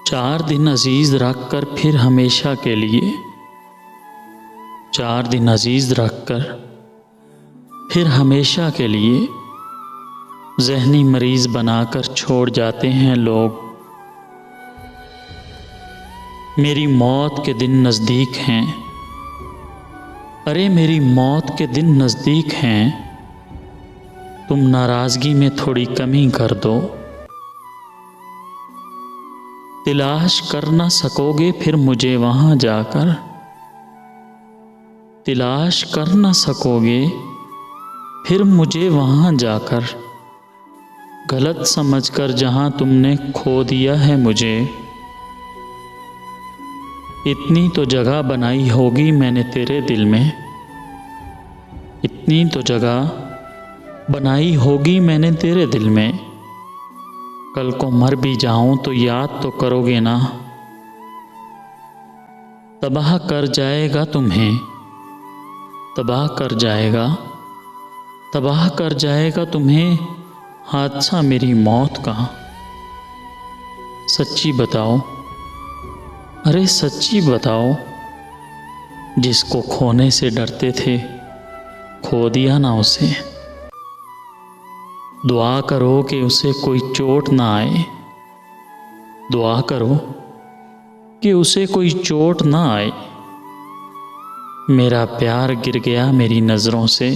4 दिन अजीज़ रख कर फिर हमेशा के लिए, 4 दिन अजीज़ रख कर फिर हमेशा के लिए ज़हनी मरीज़ बनाकर छोड़ जाते हैं लोग। मेरी मौत के दिन नज़दीक हैं, अरे मेरी मौत के दिन नज़दीक हैं, तुम नाराज़गी में थोड़ी कमी कर दो। तलाश कर न सकोगे फिर मुझे वहाँ जाकर, तलाश कर न सकोगे फिर मुझे वहाँ जाकर, गलत समझकर जहाँ तुमने खो दिया है मुझे। इतनी तो जगह बनाई होगी मैंने तेरे दिल में, इतनी तो जगह बनाई होगी मैंने तेरे दिल में। कल को मर भी जाऊं तो याद तो करोगे ना। तबाह कर जाएगा तुम्हें, तबाह कर जाएगा, तबाह कर जाएगा तुम्हें हादसा मेरी मौत का। सच्ची बताओ, अरे सच्ची बताओ, जिसको खोने से डरते थे खो दिया ना उसे। दुआ करो कि उसे कोई चोट ना आए, दुआ करो कि उसे कोई चोट ना आए। मेरा प्यार गिर गया मेरी नज़रों से,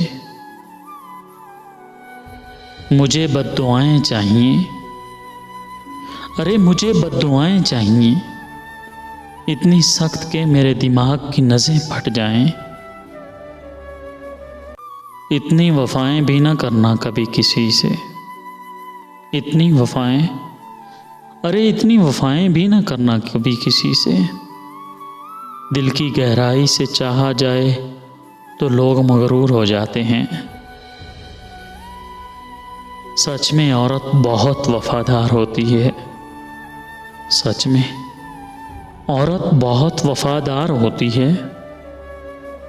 मुझे बद्दुआएं चाहिए, अरे मुझे बद्दुआएं चाहिए, इतनी सख्त के मेरे दिमाग की नसें फट जाएं। इतनी वफ़ाएं भी ना करना कभी किसी से, इतनी वफ़ाएं, अरे इतनी वफ़ाएं भी ना करना कभी किसी से। दिल की गहराई से चाहा जाए तो लोग मगरूर हो जाते हैं। सच में औरत बहुत वफ़ादार होती है, सच में औरत बहुत वफ़ादार होती है।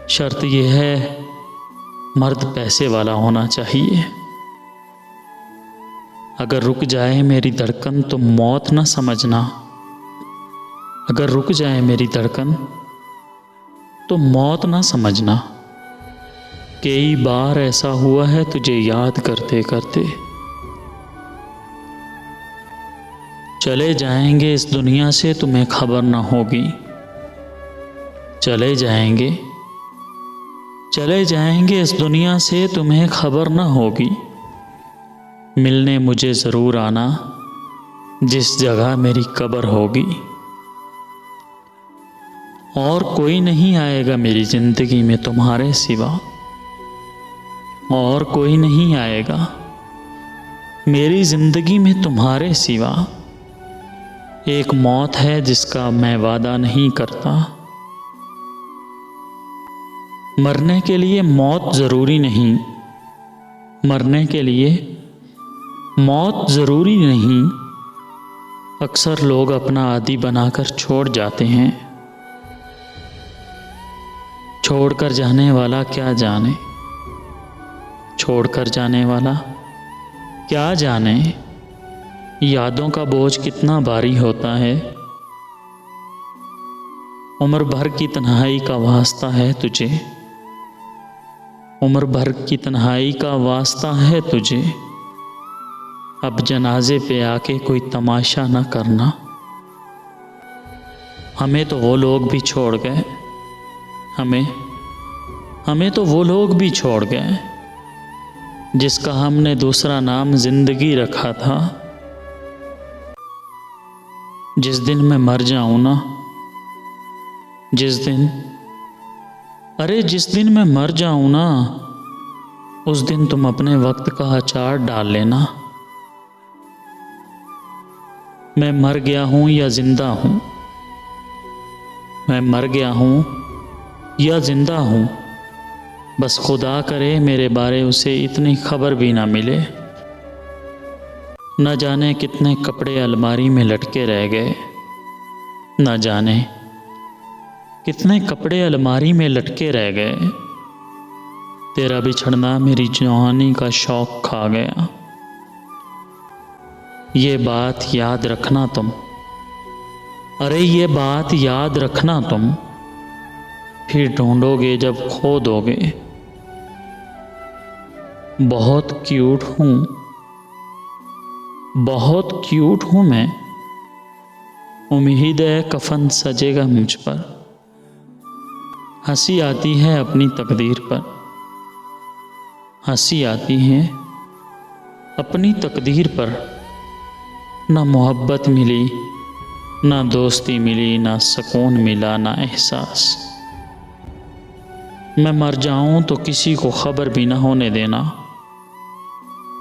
शर्त यह है मर्द पैसे वाला होना चाहिए। अगर रुक जाए मेरी धड़कन तो मौत न समझना, अगर रुक जाए मेरी धड़कन तो मौत न समझना। कई बार ऐसा हुआ है तुझे याद करते करते। चले जाएंगे इस दुनिया से तुम्हें खबर न होगी, चले जाएंगे, चले जाएंगे इस दुनिया से तुम्हें खबर न होगी। मिलने मुझे ज़रूर आना जिस जगह मेरी कब्र होगी। और कोई नहीं आएगा मेरी ज़िंदगी में तुम्हारे सिवा, और कोई नहीं आएगा मेरी ज़िंदगी में तुम्हारे सिवा। एक मौत है जिसका मैं वादा नहीं करता। मरने के लिए मौत ज़रूरी नहीं, मरने के लिए मौत ज़रूरी नहीं। अक्सर लोग अपना आदी बनाकर छोड़ जाते हैं। छोड़कर जाने वाला क्या जाने, छोड़कर जाने वाला क्या जाने, यादों का बोझ कितना भारी होता है। उम्र भर की तन्हाई का वास्ता है तुझे, उम्र भर की तन्हाई का वास्ता है तुझे। अब जनाजे पे आके कोई तमाशा न करना। हमें तो वो लोग भी छोड़ गए, हमें तो वो लोग भी छोड़ गए जिसका हमने दूसरा नाम जिंदगी रखा था। जिस दिन मैं मर जाऊं ना, जिस दिन, अरे जिस दिन मैं मर जाऊं ना, उस दिन तुम अपने वक्त का अचार डाल लेना। मैं मर गया हूं या जिंदा हूं, मैं मर गया हूं या जिंदा हूं, बस खुदा करे मेरे बारे उसे इतनी खबर भी ना मिले। न जाने कितने कपड़े अलमारी में लटके रह गए, न जाने कितने कपड़े अलमारी में लटके रह गए। तेरा बिछड़ना मेरी जवानी का शौक खा गया। ये बात याद रखना तुम, अरे ये बात याद रखना तुम, फिर ढूंढोगे जब खो दोगे। बहुत क्यूट हूँ, बहुत क्यूट हूँ मैं, उम्मीद है कफन सजेगा मुझ पर। हंसी आती है अपनी तकदीर पर, हंसी आती है अपनी तकदीर पर। ना मोहब्बत मिली, ना दोस्ती मिली, ना सुकून मिला, ना एहसास। मैं मर जाऊं तो किसी को खबर भी ना होने देना।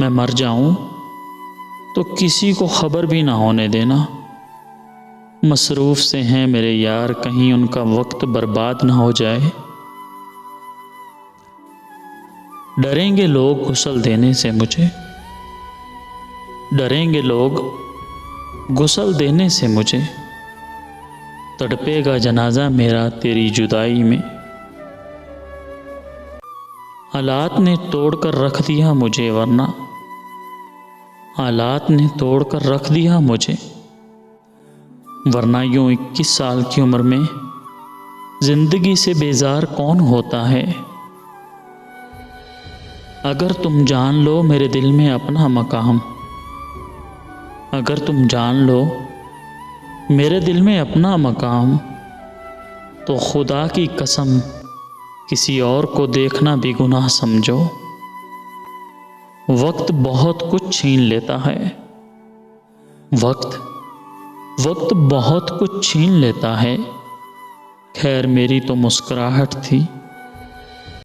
मैं मर जाऊं तो किसी को खबर भी ना होने देना। मसरूफ़ से हैं मेरे यार, कहीं उनका वक्त बर्बाद ना हो जाए। डरेंगे लोग गुस्ल देने से मुझे, डरेंगे लोग गुस्ल देने से मुझे। तड़पेगा जनाजा मेरा तेरी जुदाई में। हालात ने तोड़ कर रख दिया मुझे, वरना हालात ने तोड़ कर रख दिया मुझे, वरना यूं 21 साल की उम्र में जिंदगी से बेजार कौन होता है। अगर तुम जान लो मेरे दिल में अपना मकाम, अगर तुम जान लो मेरे दिल में अपना मकाम, तो खुदा की कसम किसी और को देखना भी गुनाह समझो। वक्त बहुत कुछ छीन लेता है, वक्त बहुत कुछ छीन लेता है। खैर मेरी तो मुस्कुराहट थी,